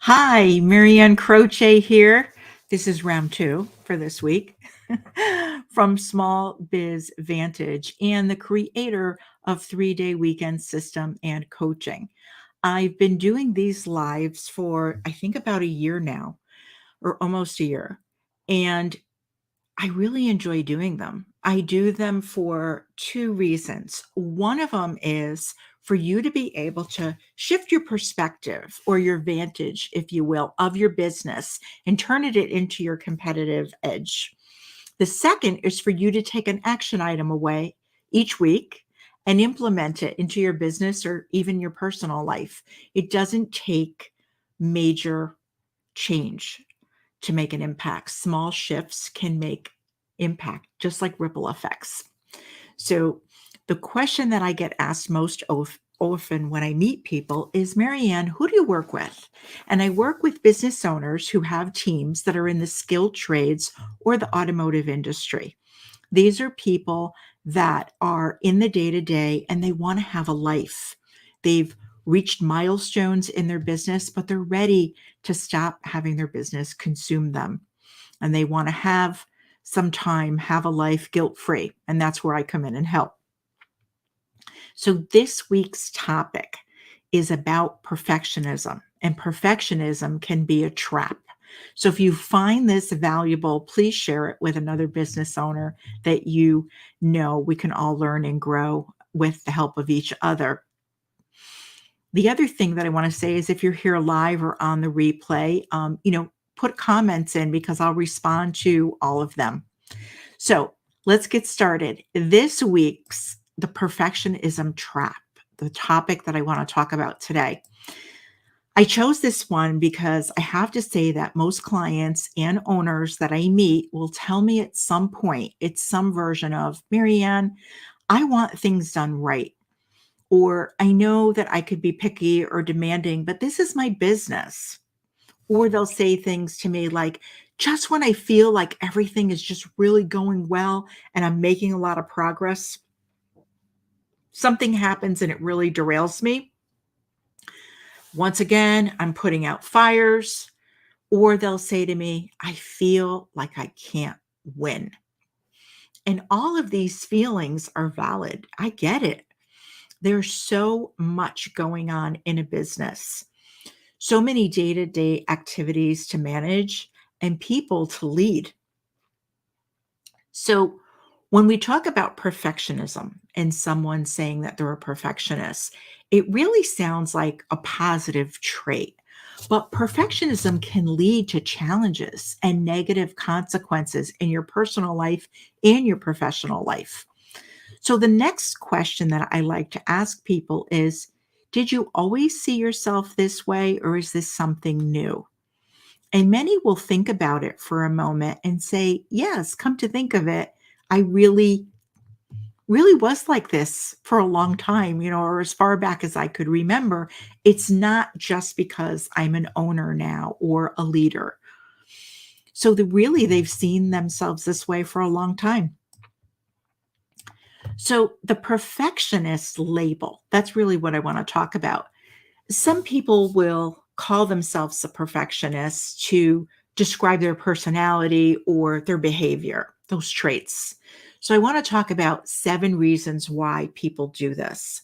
Hi, Marianne Croce here. This is round two for this week from Small Biz Vantage and the creator of 3 Day Weekend System and Coaching. I've been doing these lives for, I think, about a year now, or almost a year. And I really enjoy doing them. I do them for two reasons. One of them is for you to be able to shift your perspective or your vantage, if you will, of your business and turn it into your competitive edge. The second is for you to take an action item away each week and implement it into your business or even your personal life. It doesn't take major change to make an impact. Small shifts can make impact, just like ripple effects. So, the question that I get asked most often when I meet people is, Marianne, who do you work with? And I work with business owners who have teams that are in the skilled trades or the automotive industry. These are people that are in the day to day and they want to have a life. They've reached milestones in their business, but they're ready to stop having their business consume them. And they want to have some time, have a life guilt free. And that's where I come in and help. So this week's topic is about perfectionism, and perfectionism can be a trap. So if you find this valuable, please share it with another business owner that you know we can all learn and grow with the help of each other. The other thing that I want to say is if you're here live or on the replay, put comments in because I'll respond to all of them. So let's get started. This week's the perfectionism trap, the topic that I want to talk about today. I chose this one because I have to say that most clients and owners that I meet will tell me at some point, it's some version of, Marianne, I want things done right. Or I know that I could be picky or demanding, but this is my business. Or they'll say things to me like, just when I feel like everything is just really going well and I'm making a lot of progress, something happens and it really derails me. Once again, I'm putting out fires. Or they'll say to me, I feel like I can't win. And all of these feelings are valid. I get it. There's so much going on in a business, so many day to day activities to manage and people to lead. So, when we talk about perfectionism and someone saying that they're a perfectionist, it really sounds like a positive trait. But perfectionism can lead to challenges and negative consequences in your personal life and your professional life. So, the next question that I like to ask people is, did you always see yourself this way, or is this something new? And many will think about it for a moment and say, yes, come to think of it, I really was like this for a long time, or as far back as I could remember. It's not just because I'm an owner now or a leader. So they've seen themselves this way for a long time. So the perfectionist label, that's really what I want to talk about. Some people will call themselves a perfectionist to describe their personality or their behavior, those traits. So I want to talk about 7 reasons why people do this.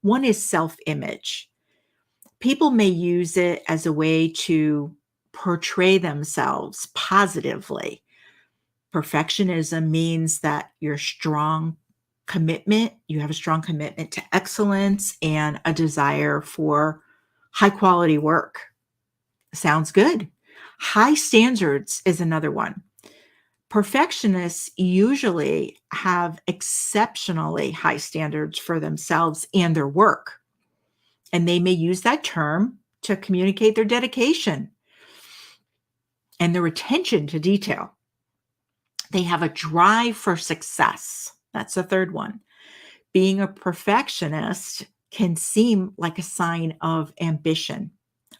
One is self image. People may use it as a way to portray themselves positively. Perfectionism means that you have a strong commitment to excellence and a desire for high quality work. Sounds good. High standards is another one. Perfectionists usually have exceptionally high standards for themselves and their work, and they may use that term to communicate their dedication and their attention to detail. They have a drive for success. That's the third one. Being a perfectionist can seem like a sign of ambition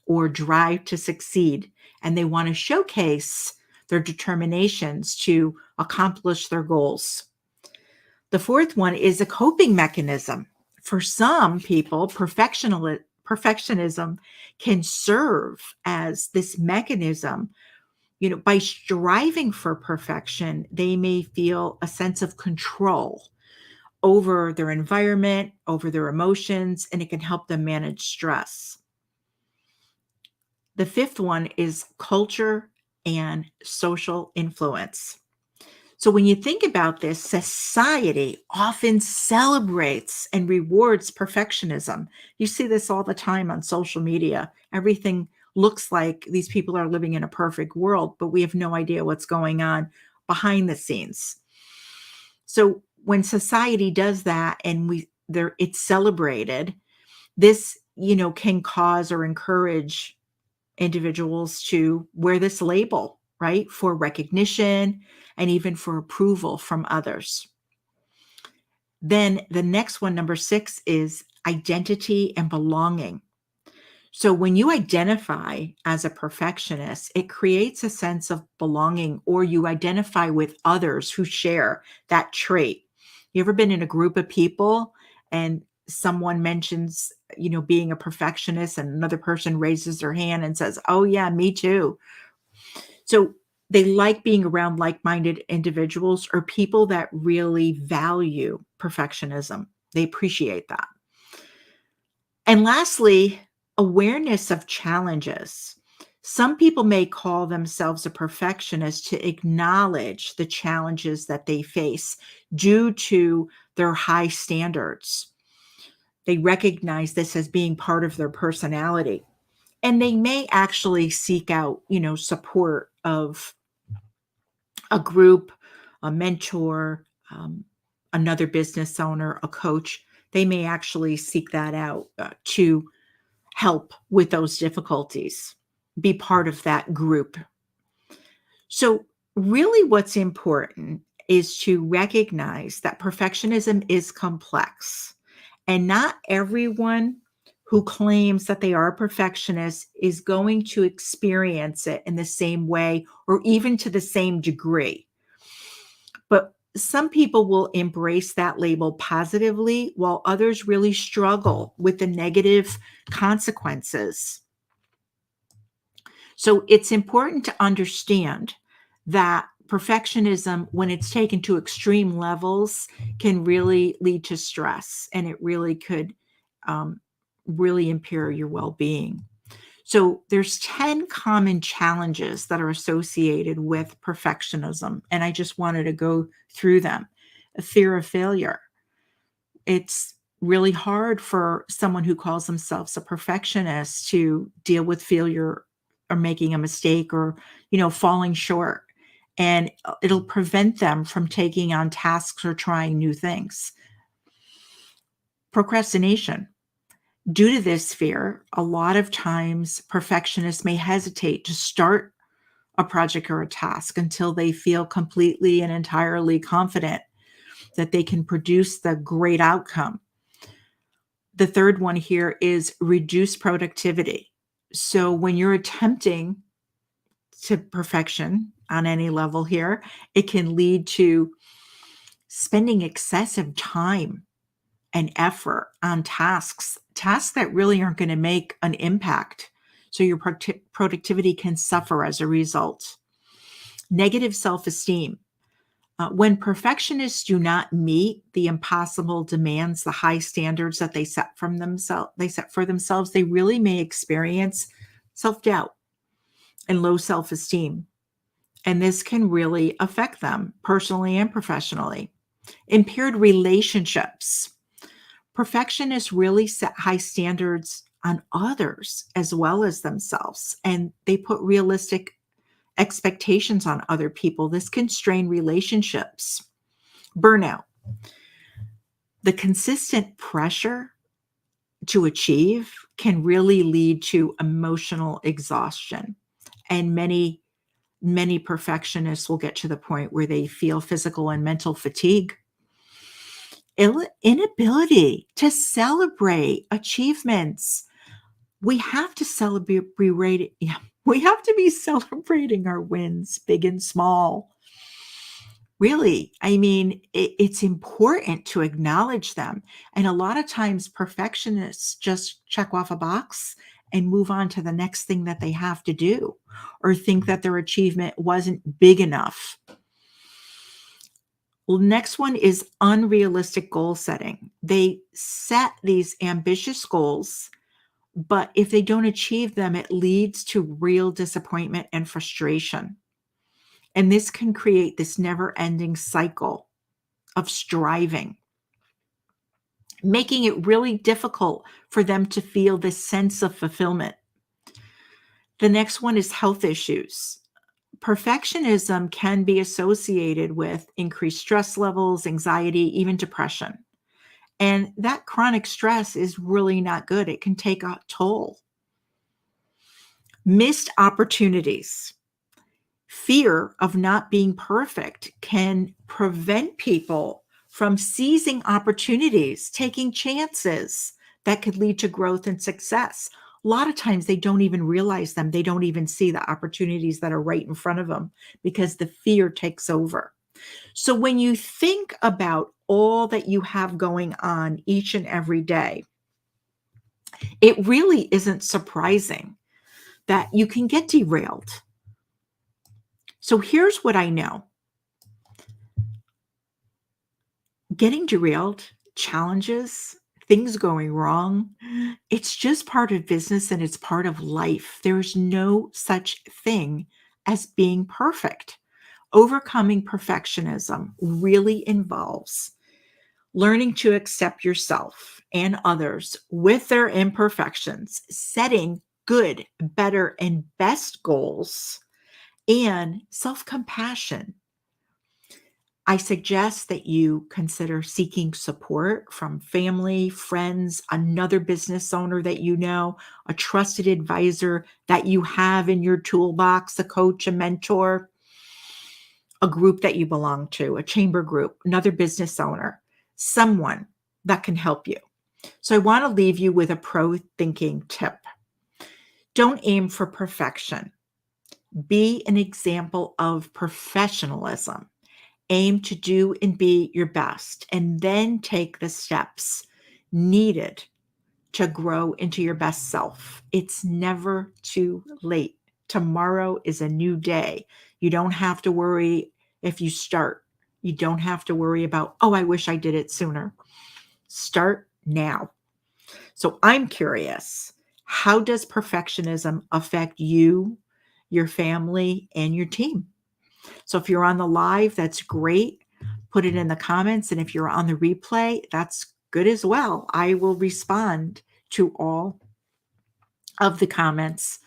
or drive to succeed, and they want to showcase their determinations to accomplish their goals. The fourth one is a coping mechanism. For some people, perfectionism can serve as this mechanism. By striving for perfection, they may feel a sense of control over their environment, over their emotions, and it can help them manage stress. The fifth one is culture and social influence. So, when you think about this, society often celebrates and rewards perfectionism. You see this all the time on social media. Everything looks like these people are living in a perfect world, but we have no idea what's going on behind the scenes. So, when society does that and it's celebrated, this, can cause or encourage individuals to wear this label, right? For recognition and even for approval from others. Then the next one, number 6, is identity and belonging. So when you identify as a perfectionist, it creates a sense of belonging, or you identify with others who share that trait. You ever been in a group of people and someone mentions, being a perfectionist, and another person raises their hand and says, "Oh yeah, me too." So they like being around like-minded individuals or people that really value perfectionism. They appreciate that. And lastly, awareness of challenges. Some people may call themselves a perfectionist to acknowledge the challenges that they face due to their high standards. They recognize this as being part of their personality. And they may actually seek out, support of a group, a mentor, another business owner, a coach. They may actually seek that out to help with those difficulties, be part of that group. So, really, what's important is to recognize that perfectionism is complex, and not everyone who claims that they are a perfectionist is going to experience it in the same way or even to the same degree. But some people will embrace that label positively, while others really struggle with the negative consequences. So it's important to understand that perfectionism, when it's taken to extreme levels, can really lead to stress, and it really could um, really impair your well-being. So there's 10 common challenges that are associated with perfectionism, and I just wanted to go through them. A fear of failure. It's really hard for someone who calls themselves a perfectionist to deal with failure or making a mistake or, falling short. And it'll prevent them from taking on tasks or trying new things. Procrastination. Due to this fear, a lot of times perfectionists may hesitate to start a project or a task until they feel completely and entirely confident that they can produce the great outcome. The third one here is reduce productivity. So when you're attempting to perfection on any level here, it can lead to spending excessive time and effort on tasks that really aren't going to make an impact. So your productivity can suffer as a result. Negative self-esteem. When perfectionists do not meet the impossible demands, the high standards that they set for themselves, they really may experience self-doubt and low self-esteem. And this can really affect them personally and professionally. Impaired relationships. Perfectionists really set high standards on others as well as themselves, and they put realistic expectations on other people. This can strain relationships. Burnout. The consistent pressure to achieve can really lead to emotional exhaustion. And many perfectionists will get to the point where they feel physical and mental fatigue. Inability to celebrate achievements. We have to celebrate. Yeah, we have to be celebrating our wins, big and small. Really, I mean, it's important to acknowledge them. And a lot of times, perfectionists just check off a box and move on to the next thing that they have to do, or think that their achievement wasn't big enough. Well, next one is unrealistic goal setting. They set these ambitious goals, but if they don't achieve them, it leads to real disappointment and frustration. And this can create this never ending cycle of striving, making it really difficult for them to feel this sense of fulfillment. The next one is health issues. Perfectionism can be associated with increased stress levels, anxiety, even depression. And that chronic stress is really not good. It can take a toll. Missed opportunities. Fear of not being perfect can prevent people from seizing opportunities, taking chances that could lead to growth and success. A lot of times they don't even realize them. They don't even see the opportunities that are right in front of them because the fear takes over. So when you think about all that you have going on each and every day, it really isn't surprising that you can get derailed. So here's what I know. Getting derailed, challenges, things going wrong, it's just part of business and it's part of life. There's no such thing as being perfect. Overcoming perfectionism really involves learning to accept yourself and others with their imperfections, setting good, better, and best goals, and self compassion. I suggest that you consider seeking support from family, friends, another business owner that you know, a trusted advisor that you have in your toolbox, a coach, a mentor, a group that you belong to, a chamber group, another business owner, someone that can help you. So I want to leave you with a pro thinking tip. Don't aim for perfection. Be an example of professionalism. Aim to do and be your best, and then take the steps needed to grow into your best self. It's never too late. Tomorrow is a new day. You don't have to worry if you start. You don't have to worry about, oh, I wish I did it sooner. Start now. So I'm curious, how does perfectionism affect you, your family, and your team? So if you're on the live, that's great. Put it in the comments. And if you're on the replay, that's good as well. I will respond to all of the comments.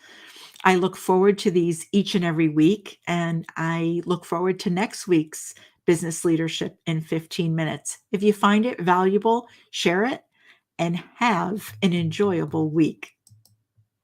I look forward to these each and every week. And I look forward to next week's Business Leadership in 15 Minutes. If you find it valuable, share it and have an enjoyable week.